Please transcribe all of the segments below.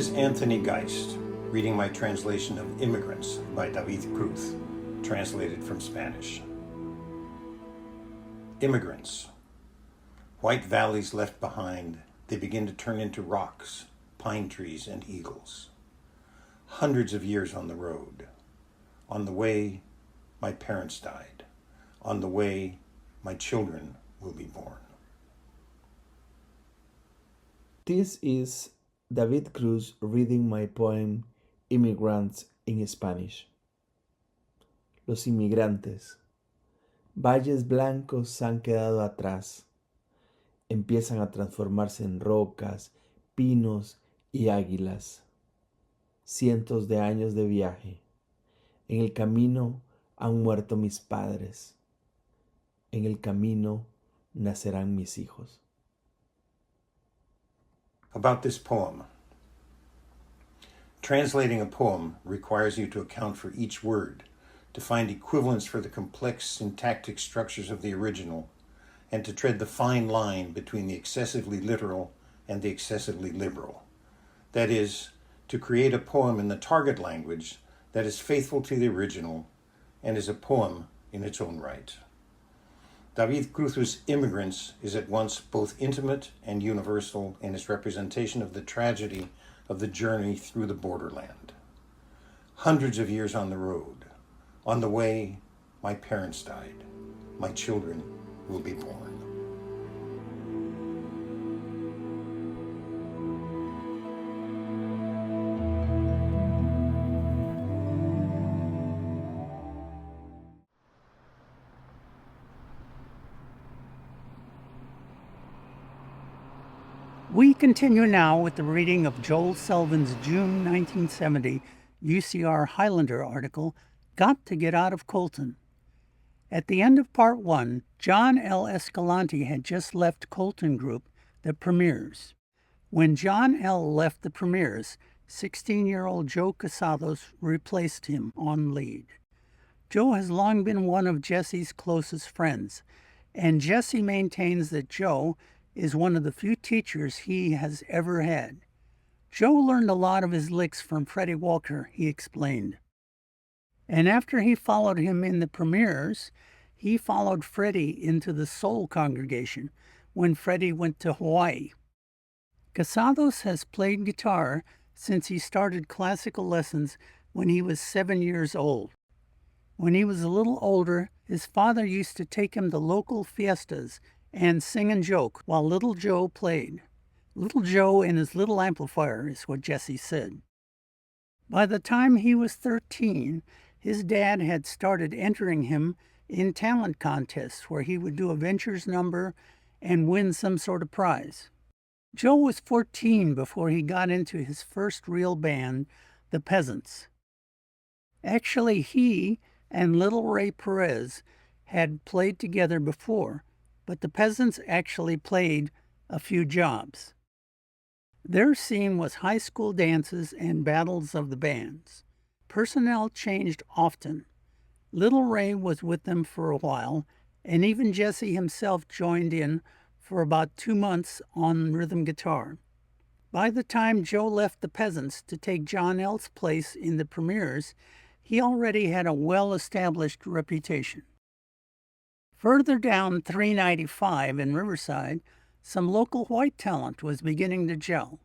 is Anthony Geist, reading my translation of Immigrants by David Cruz, translated from Spanish. Immigrants. White valleys left behind, they begin to turn into rocks, pine trees, and eagles. Hundreds of years on the road. On the way, my parents died. On the way, my children will be born. This is David Cruz reading my poem Immigrants in Spanish. Los inmigrantes. Valles blancos se han quedado atrás. Empiezan a transformarse en rocas, pinos y águilas. Cientos de años de viaje. En el camino han muerto mis padres. En el camino nacerán mis hijos. About this poem. Translating a poem requires you to account for each word, to find equivalents for the complex syntactic structures of the original, and to tread the fine line between the excessively literal and the excessively liberal. That is, to create a poem in the target language that is faithful to the original and is a poem in its own right. David Cruz's Immigrants is at once both intimate and universal in its representation of the tragedy of the journey through the borderland. Hundreds of years on the road. On the way, my parents died. My children will be born. We continue now with the reading of Joel Selvin's June 1970 UCR Highlander article, Got to Get Out of Colton. At the end of Part 1, John L. Escalante had just left Colton Group, the Premiers. When John L. left the Premiers, 16-year-old Joe Casados replaced him on lead. Joe has long been one of Jesse's closest friends, and Jesse maintains that Joe is one of the few teachers he has ever had. Joe learned a lot of his licks from Freddie Walker, he explained. And after he followed him in the Premiers, he followed Freddie into the Soul congregation when Freddie went to Hawaii. Casados has played guitar since he started classical lessons when he was 7 years old. When he was a little older, his father used to take him to local fiestas and sing and joke while little Joe played. Little Joe and his little amplifier is what Jesse said. By the time he was 13, his dad had started entering him in talent contests where he would do a ventures number and win some sort of prize. Joe was 14 before he got into his first real band, the Peasants. Actually, he and Little Ray Perez had played together before, but the Peasants actually played a few jobs. Their scene was high school dances and battles of the bands. Personnel changed often. Little Ray was with them for a while, and even Jesse himself joined in for about 2 months on rhythm guitar. By the time Joe left the Peasants to take John L.'s place in the Premiers, he already had a well-established reputation. Further down 395 in Riverside, some local white talent was beginning to gel.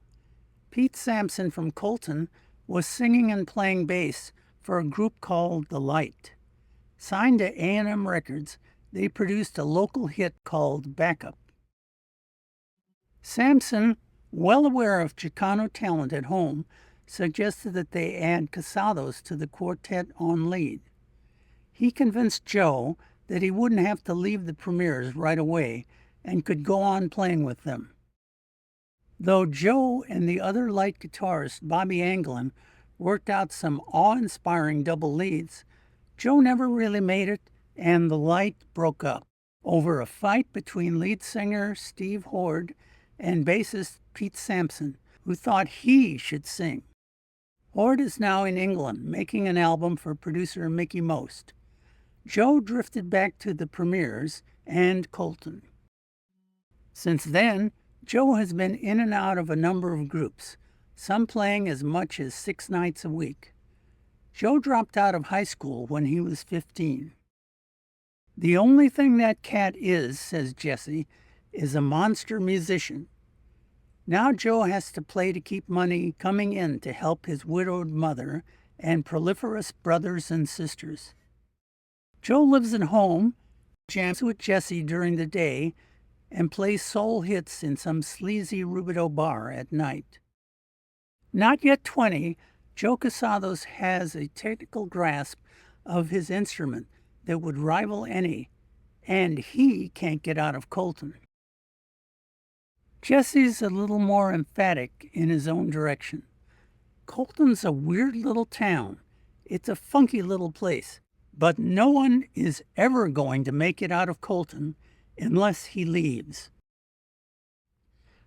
Pete Sampson from Colton was singing and playing bass for a group called The Light. Signed to A&M Records, they produced a local hit called Backup. Sampson, well aware of Chicano talent at home, suggested that they add Casados to the quartet on lead. He convinced Joe that he wouldn't have to leave the Premiers right away and could go on playing with them. Though Joe and the other light guitarist, Bobby Anglin, worked out some awe-inspiring double leads, Joe never really made it, and the Light broke up over a fight between lead singer Steve Horde and bassist Pete Sampson, who thought he should sing. Horde is now in England, making an album for producer Mickey Most. Joe drifted back to the Premiers and Colton. Since then, Joe has been in and out of a number of groups, some playing as much as 6 nights a week. Joe dropped out of high school when he was 15. The only thing that cat is, says Jesse, is a monster musician. Now Joe has to play to keep money coming in to help his widowed mother and proliferous brothers and sisters. Joe lives at home, jams with Jesse during the day, and plays soul hits in some sleazy Rubidoux bar at night. Not yet 20, Joe Casados has a technical grasp of his instrument that would rival any, and he can't get out of Colton. Jesse's a little more emphatic in his own direction. Colton's a weird little town. It's a funky little place, but no one is ever going to make it out of Colton unless he leaves.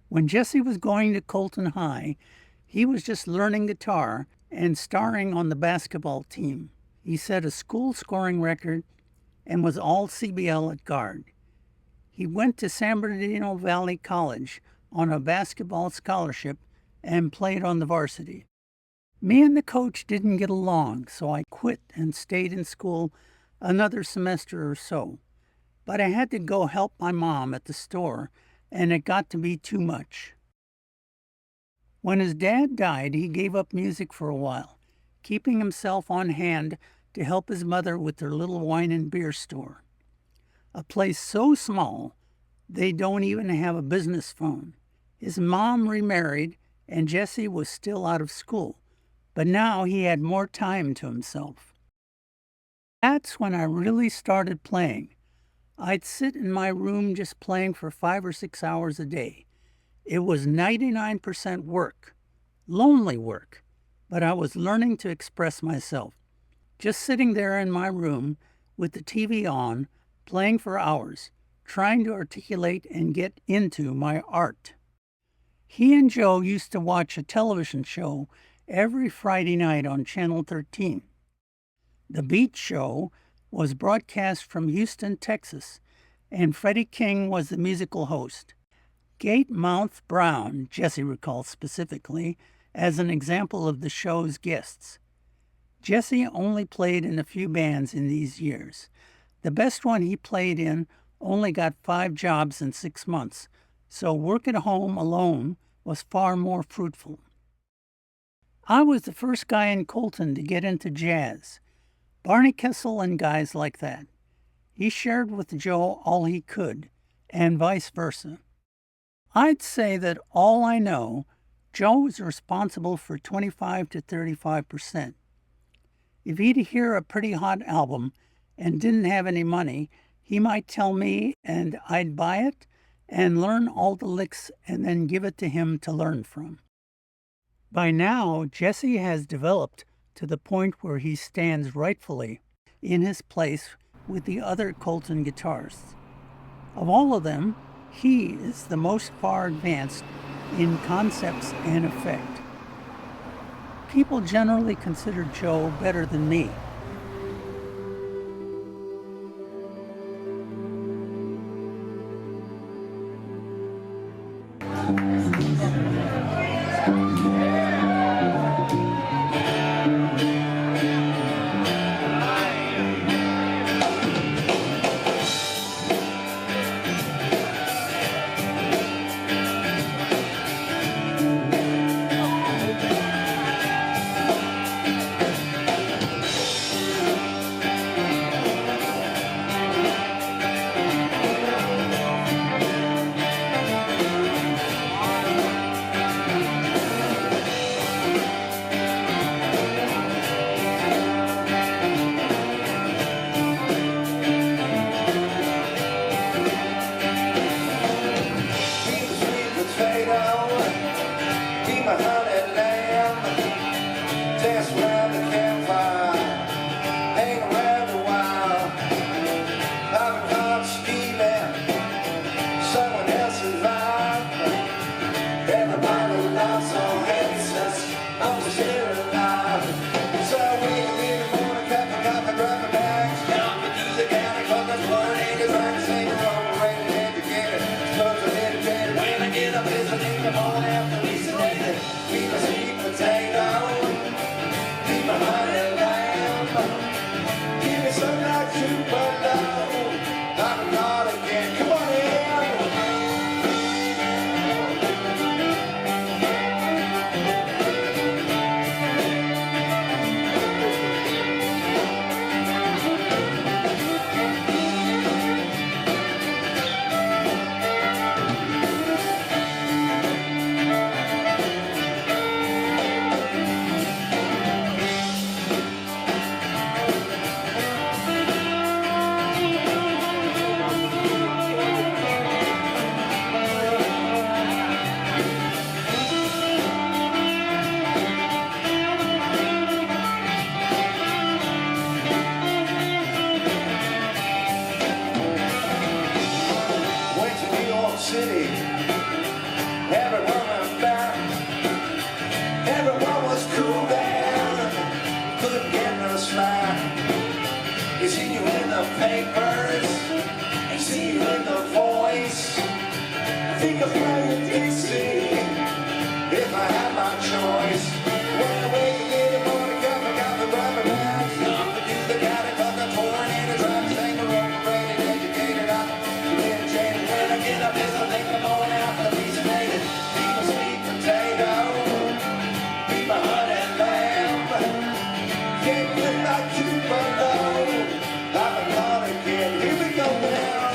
When Jesse was going to Colton High, he was just learning guitar and starring on the basketball team. He set a school scoring record and was all CBL at guard. He went to San Bernardino Valley College on a basketball scholarship and played on the varsity. Me and the coach didn't get along, so I quit and stayed in school another semester or so. But I had to go help my mom at the store, and it got to be too much. When his dad died, he gave up music for a while, keeping himself on hand to help his mother with their little wine and beer store. A place so small, they don't even have a business phone. His mom remarried, and Jesse was still out of school, but now he had more time to himself. That's when I really started playing. I'd sit in my room just playing for 5 or 6 hours a day. It was 99% work, lonely work, but I was learning to express myself. Just sitting there in my room with the TV on, playing for hours, trying to articulate and get into my art. He and Joe used to watch a television show every Friday night on Channel 13. The Beat Show was broadcast from Houston, Texas, and Freddie King was the musical host. Gatemouth Brown, Jesse recalls specifically, as an example of the show's guests. Jesse only played in a few bands in these years. The best one he played in only got 5 jobs in 6 months, so work at home alone was far more fruitful. I was the first guy in Colton to get into jazz. Barney Kessel and guys like that. He shared with Joe all he could, and vice versa. I'd say that all I know, Joe was responsible for 25 to 35%. If he'd hear a pretty hot album and didn't have any money, he might tell me and I'd buy it and learn all the licks and then give it to him to learn from. By now, Jesse has developed to the point where he stands rightfully in his place with the other Colton guitarists. Of all of them, he is the most far advanced in concepts and effect. People generally consider Joe better than me. in the papers and see you in the voice. I think I'll play a Dixie if I had my choice. When I wake up in the morning, I got the rubber bands. Up to do the guy, but the tornado drive to sing the road, ready, educated, I'm educated. When I get up, it's a thing, I'm going out for the piece of bacon. Eat my sweet potato, eat my honey and lamb. Can't live like you below. I'm a con again, here we go now.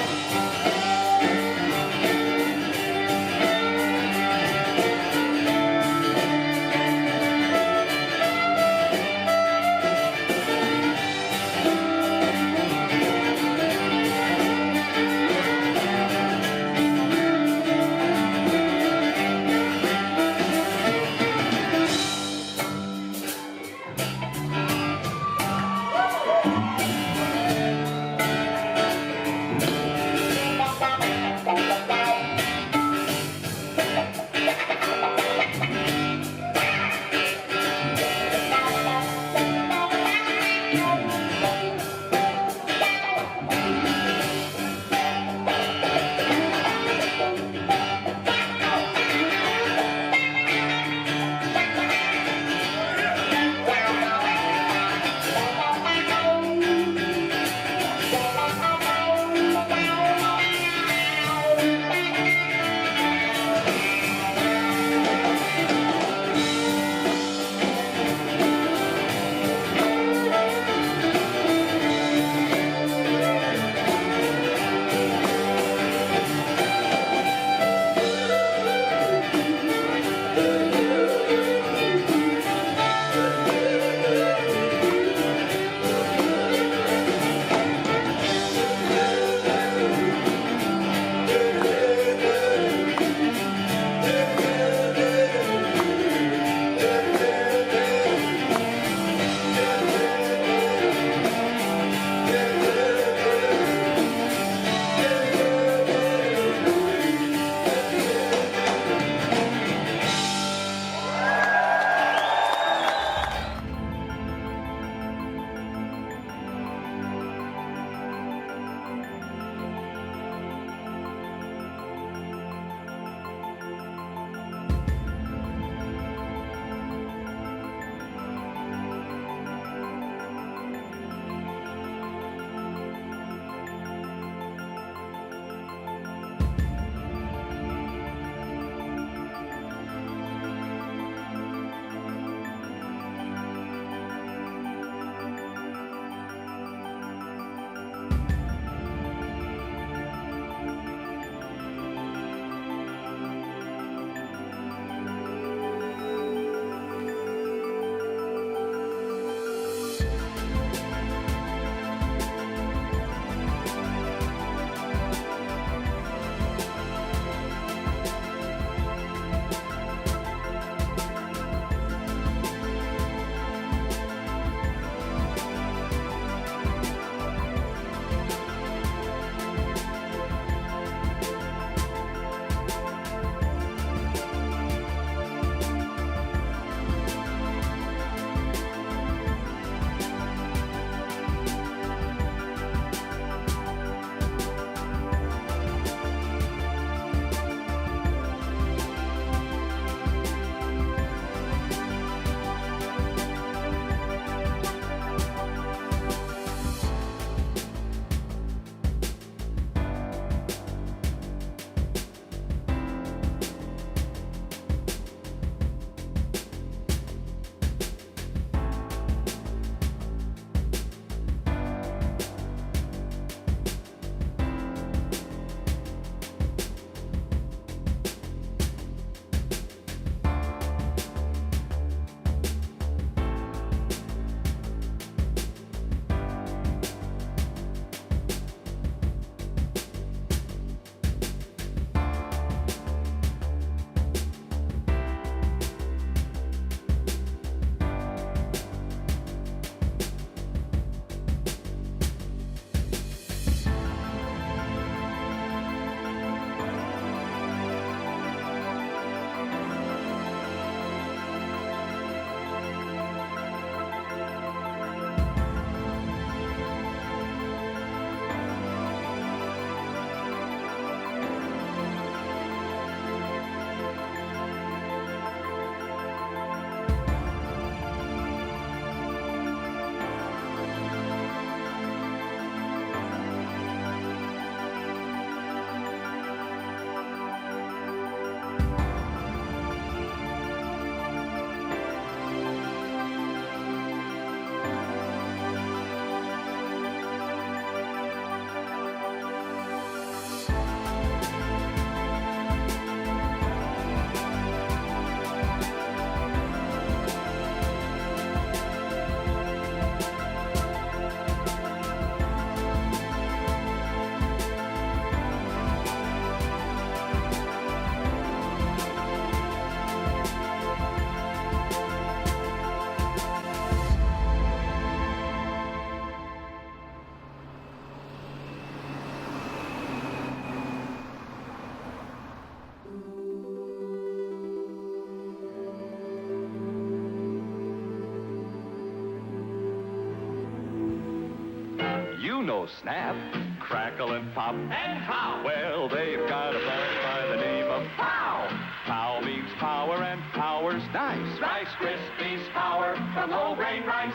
know Snap, Crackle, and Pop. And how? Well, they've got a brand by the name of Pow! Pow means power, and power's nice. Rice Krispies power from whole grain rice.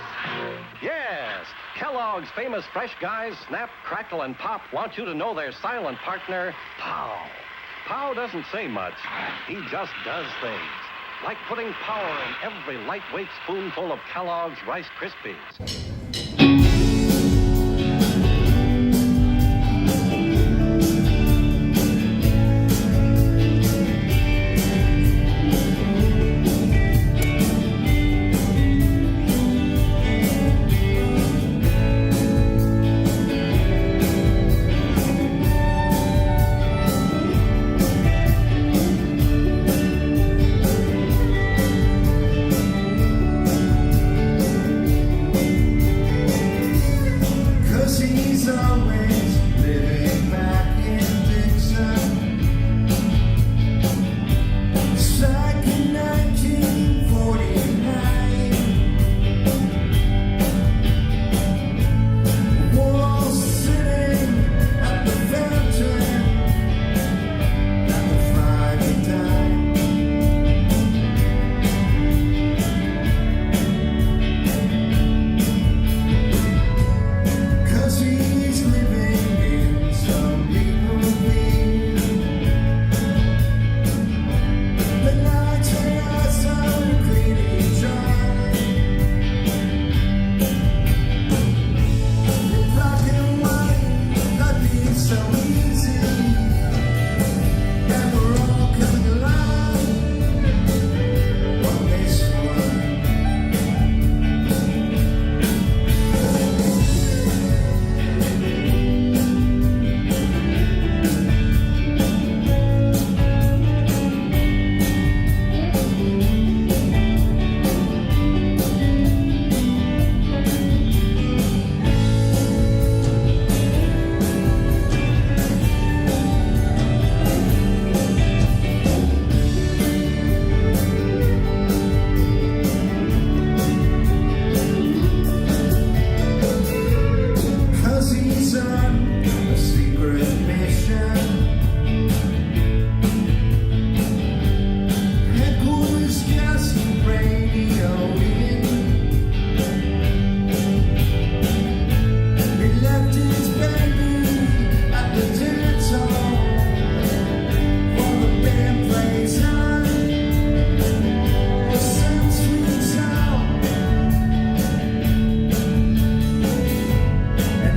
Yes, Kellogg's famous fresh guys, Snap, Crackle, and Pop, want you to know their silent partner, Pow. Pow doesn't say much. He just does things. Like putting power in every lightweight spoonful of Kellogg's Rice Krispies.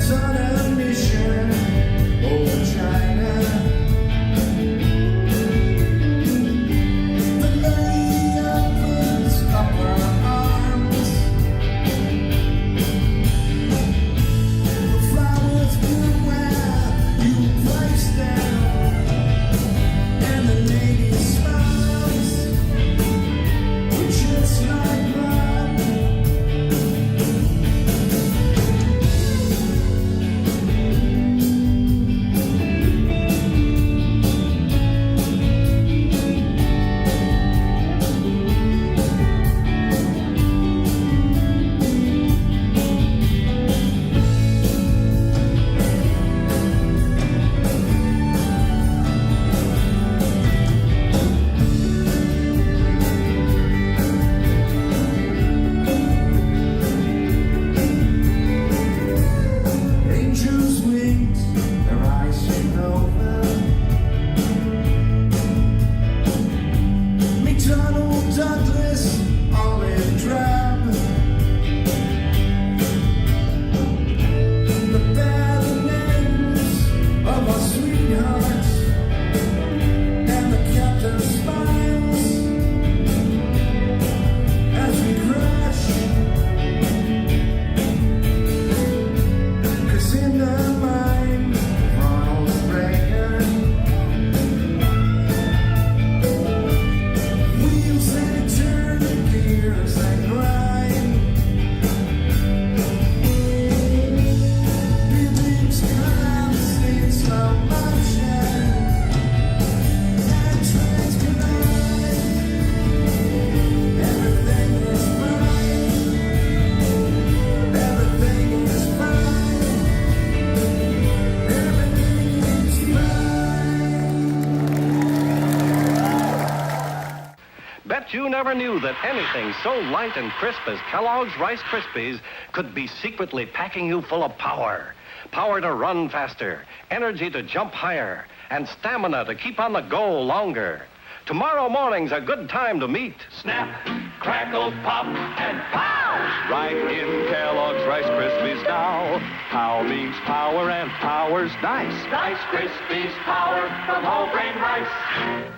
On a mission you never knew that anything so light and crisp as Kellogg's Rice Krispies could be secretly packing you full of power. Power to run faster, energy to jump higher, and stamina to keep on the go longer. Tomorrow morning's a good time to meet. Snap, crackle, pop, and pow! Right in Kellogg's Rice Krispies now. Pow means power, and power's nice. Rice Krispies, power from whole grain rice.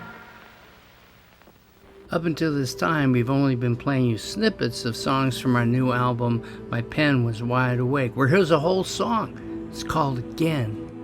Up until this time, we've only been playing you snippets of songs from our new album, My Pen Was Wide Awake, where here's a whole song. It's called Again.